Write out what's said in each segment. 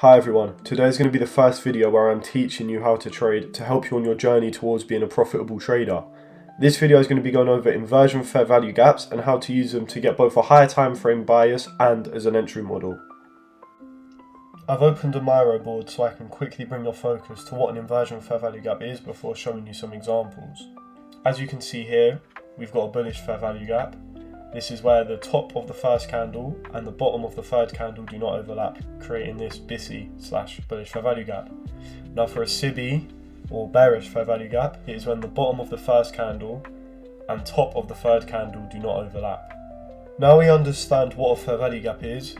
Hi everyone, today is going to be the first video where I'm teaching you how to trade to help you on your journey towards being a profitable trader. This video is going to be going over inversion fair value gaps and how to use them to get both a higher time frame bias and as an entry model. I've opened a Miro board so I can quickly bring your focus to what an inversion fair value gap is before showing you some examples. As you can see here, we've got a bullish fair value gap. This is where the top of the first candle and the bottom of the third candle do not overlap, creating this BISI/bullish fair value gap. Now for a SIBI or bearish fair value gap, it is when the bottom of the first candle and top of the third candle do not overlap. Now we understand what a fair value gap is,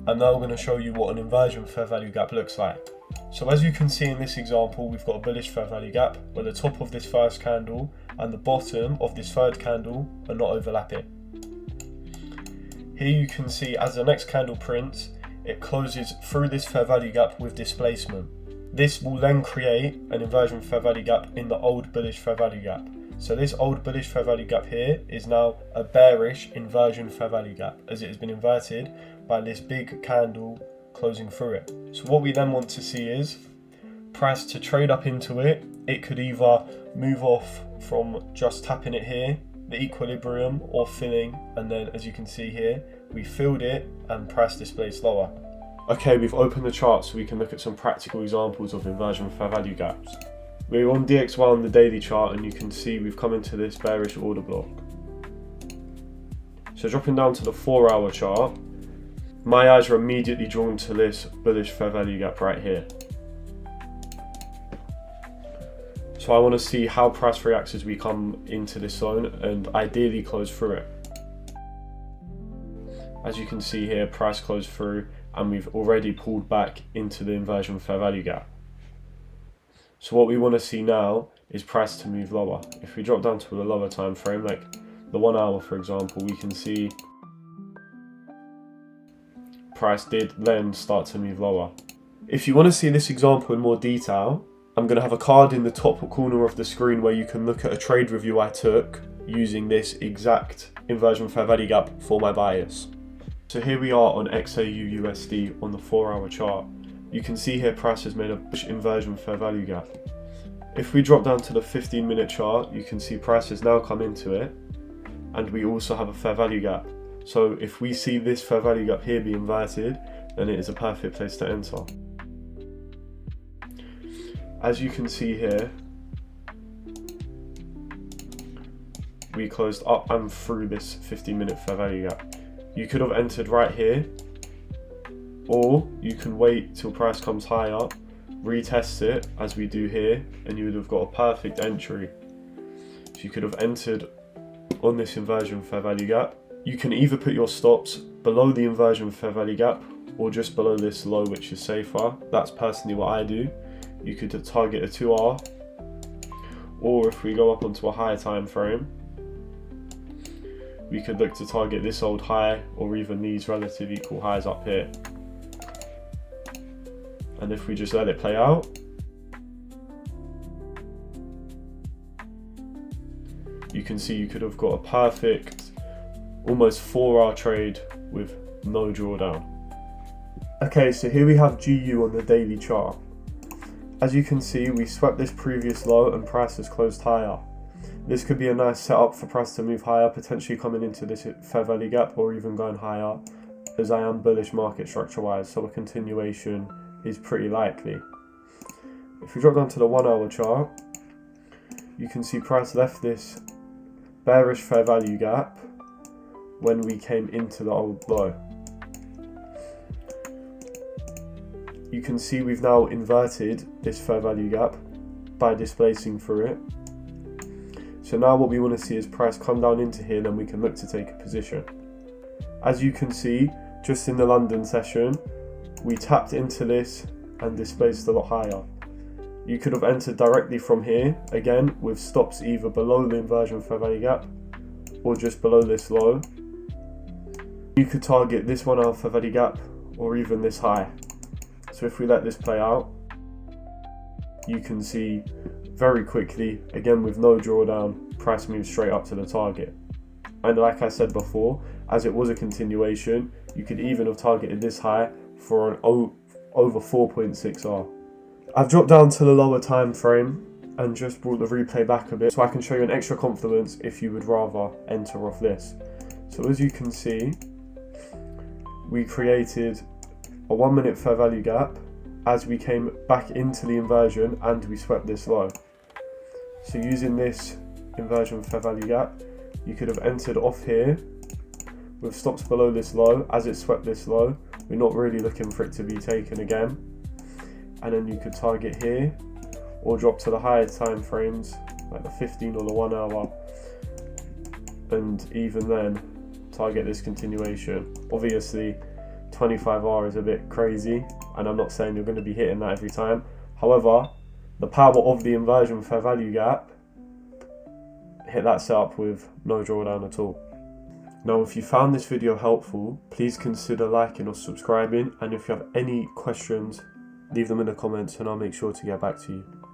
I'm now going to show you what an inversion fair value gap looks like. So as you can see in this example, we've got a bullish fair value gap where the top of this first candle and the bottom of this third candle are not overlapping. Here you can see as the next candle prints, it closes through this fair value gap with displacement. This will then create an inversion fair value gap in the old bullish fair value gap. So this old bullish fair value gap here is now a bearish inversion fair value gap as it has been inverted by this big candle closing through it. So what we then want to see is price to trade up into it. It could either move off from just tapping it here, the equilibrium, or filling, and then as you can see here, we filled it and price displays lower. Okay, we've opened the chart so we can look at some practical examples of inversion fair value gaps. We're on DXY on the daily chart and you can see we've come into this bearish order block. So dropping down to the 4-hour chart, my eyes are immediately drawn to this bullish fair value gap right here. So I want to see how price reacts as we come into this zone and ideally close through it. As you can see here, price closed through and we've already pulled back into the inversion fair value gap. So what we want to see now is price to move lower. If we drop down to a lower time frame, like the 1 hour for example, we can see price did then start to move lower. If you want to see this example in more detail, I'm going to have a card in the top corner of the screen where you can look at a trade review I took using this exact inversion fair value gap for my bias. So here we are on XAU USD on the 4-hour chart. You can see here price has made a inversion fair value gap. If we drop down to the 15-minute chart, you can see price has now come into it and we also have a fair value gap. So if we see this fair value gap here be inverted, then it is a perfect place to enter. As you can see here, we closed up and through this 15-minute fair value gap. You could have entered right here, or you can wait till price comes higher, retest it as we do here, and you would have got a perfect entry. So you could have entered on this inversion fair value gap. You can either put your stops below the inversion fair value gap or just below this low, which is safer. That's personally what I do. You could target a 2R, or if we go up onto a higher time frame, we could look to target this old high or even these relative equal highs up here. And if we just let it play out, you can see you could have got a perfect almost 4-hour trade with no drawdown. Okay, so here we have GU on the daily chart. As you can see, we swept this previous low and price has closed higher. This could be a nice setup for price to move higher, potentially coming into this fair value gap or even going higher, as I am bullish market structure wise, so a continuation is pretty likely. If we drop down to the 1-hour chart, you can see price left this bearish fair value gap when we came into the old low. You can see we've now inverted this fair value gap by displacing through it. So now what we want to see is price come down into here, then we can look to take a position. As you can see, just in the London session, we tapped into this and displaced a lot higher. You could have entered directly from here, again with stops either below the inversion fair value gap or just below this low. You could target this 1-hour fair value gap or even this high. So if we let this play out, you can see very quickly, again with no drawdown, price moves straight up to the target. And like I said before, as it was a continuation, you could even have targeted this high for an over 4.6R. I've dropped down to the lower time frame and just brought the replay back a bit so I can show you an extra confidence if you would rather enter off this. So as you can see, we created a 1 minute fair value gap as we came back into the inversion and we swept this low. So using this inversion fair value gap, you could have entered off here with stops below this low. As it swept this low, we're not really looking for it to be taken again, and then you could target here or drop to the higher time frames like the 15 or the 1 hour, and even then target this continuation. Obviously 25R is a bit crazy, and I'm not saying you're going to be hitting that every time. However, the power of the inversion fair value gap, hit that setup with no drawdown at all. Now, if you found this video helpful, please consider liking or subscribing, and if you have any questions, leave them in the comments and I'll make sure to get back to you.